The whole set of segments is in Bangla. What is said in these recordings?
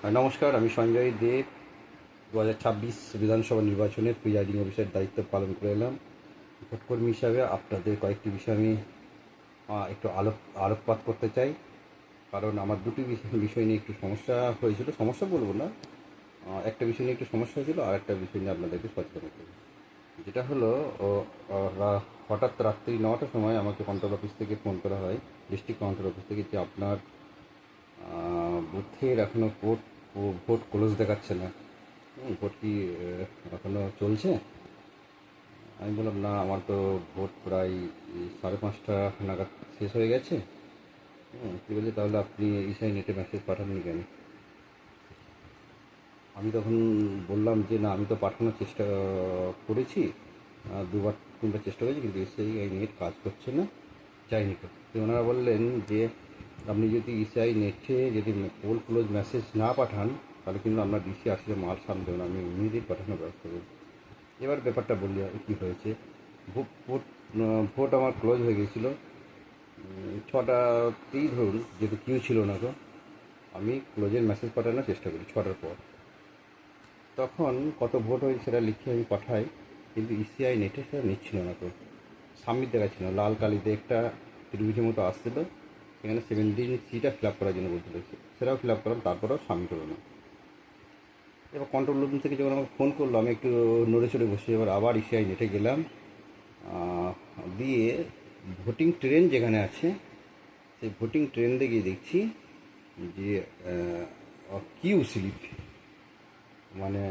নমস্কার, আমি সঞ্জয় দেব। 2026 বিধানসভা নির্বাচনের প্রিজাইডিং অফিসারের দায়িত্ব পালন করে এলাম। ভোটকর্মী হিসাবে আপনাদের কয়েকটি বিষয় আমি একটু আলোকপাত করতে চাই। কারণ আমার দুটি বিষয় নিয়ে একটু সমস্যা হয়েছিল, সমস্যা বলবো না, একটা বিষয় নিয়ে একটু সমস্যা হয়েছিল, আর একটা বিষয় নিয়ে আপনাদেরকে সচেতন করব। যেটা হলো, হঠাৎ রাত্রি 9টার সময় আমাকে কন্ট্রোল অফিস থেকে ফোন করা হয়, ডিস্ট্রিক্ট কন্ট্রোল অফিস থেকে, যে আপনার বুথের এখনও ভোট ক্লোজ দেখাচ্ছে না। ভোট কি এখনও চলছে? আমি বললাম, না, আমার তো ভোট প্রায় 5:30 নাগাদ শেষ হয়ে গেছে। কী বলছে, তাহলে আপনি ইসাই নেটে মেসেজ পাঠাননি কেন? আমি তখন বললাম যে, না, আমি তো পাঠানোর চেষ্টা করেছি, দুবার তিনবার চেষ্টা করেছি, কিন্তু ইসিআই নেট কাজ করছে না, যাইনি তো। ওনারা বললেন যে, আপনি যদি ইসিআই নেটে যদি পোল ক্লোজ মেসেজ না পাঠান, তাহলে কিন্তু আপনার ডিসি আসলে মাল সামনে দেবেন, আমি ইমিডিয়েট পাঠানোর ব্যবস্থা করব। এবার ব্যাপারটা বললি কী হয়েছে। ভোট ভোট আমার ক্লোজ হয়ে গিয়েছিলো 6টাতেই, ধরুন, যেহেতু কিউ ছিল না, তো আমি ক্লোজের মেসেজ পাঠানোর চেষ্টা করি 6টার পর। তখন কত ভোট হয়েছে সেটা লিখে আমি পাঠাই, কিন্তু ইসিআই নেটে সেটা নিচ্ছিল না, তো সাবমিট দেখাচ্ছিল, লাল কালিতে একটা ত্রিভুজের মতো আসছিলো, সেখানে 17 ফিল আপ করার জন্য বলছিল, সেটাও ফিল আপ করলাম, তারপরেও সাবমিট হলো না। এবার কন্ট্রোল রুম থেকে যখন আমাকে ফোন করলো, আমি একটু নড়ে চড়ে বসে এবার আবার ইসিআই নেটে গেলাম, দিয়ে ভোটিং ট্রেন যেখানে আছে সেই ভোটিং ট্রেন দিয়ে দেখছি যে কিউ স্লিপ, মানে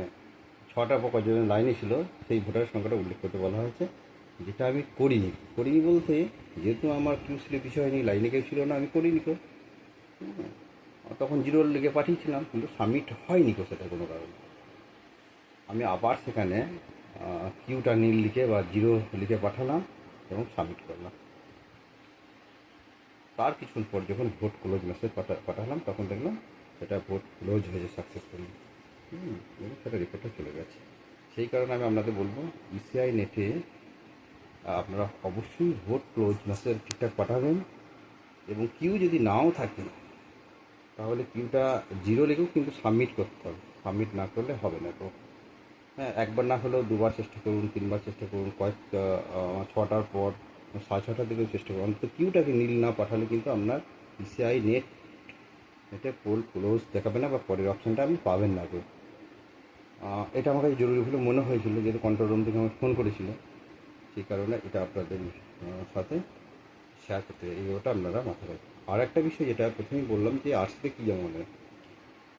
6টা পর কজন লাইনে ছিল সেই ভোটারের সংখ্যাটা উল্লেখ করতে বলা হয়েছে, যেটা আমি করিনি। বলতে, যেহেতু আমার কিউ স্লিপ ইস্যু হয়নি, লাইনে কেউ ছিল না, আমি করিনি কো। তখন জিরো লিখে পাঠিয়েছিলাম, কিন্তু সাবমিট হয়নি কো, সেটা কোনো কারণে। আমি আবার সেখানে কিউটা নীল লিখে বা জিরো লিখে পাঠালাম এবং সাবমিট করলাম। তার কিছুক্ষণ পর যখন ভোট ক্লোজ মেসেজ পাঠালাম, তখন দেখলাম সেটা ভোট ক্লোজ হয়েছে সাকসেসফুলি, এবং সেটা রিপোর্টে চলে গেছে। সেই কারণে আমি আপনাদের বলবো, ইসিআই নেটে আপনারা অবশ্যই ভোট ক্লোজ মেসেজ ঠিকঠাক পাঠাবেন, এবং কিউ যদি নাও থাকে তাহলে কিউটা জিরো লিখেও কিন্তু সাবমিট করতে হবে, সাবমিট না করলে হবে না। তো হ্যাঁ, একবার না হলেও দুবার চেষ্টা করুন, তিনবার চেষ্টা করুন, 6টার পর 6:30টার দিকেও চেষ্টা করুন, অন্তত কিউটাকে নীল না পাঠালে কিন্তু আপনার ইসিআই নেটে পোল ক্লোজ দেখাবে না, বা পরের অপশানটা আপনি পাবেন না। তো এটা আমার কাছে জরুরি বলে মনে হয়েছিল, যেহেতু কন্ট্রোল রুম থেকে আমাকে ফোন করেছিল, সেই কারণে এটা আপনাদের সাথে শেয়ার করতে চাই। এই ব্যাপারটা আপনারা মাথায় রাখবেন। আর একটা বিষয়, যেটা প্রথমেই বললাম, যে আর্টসিতে কী যেমন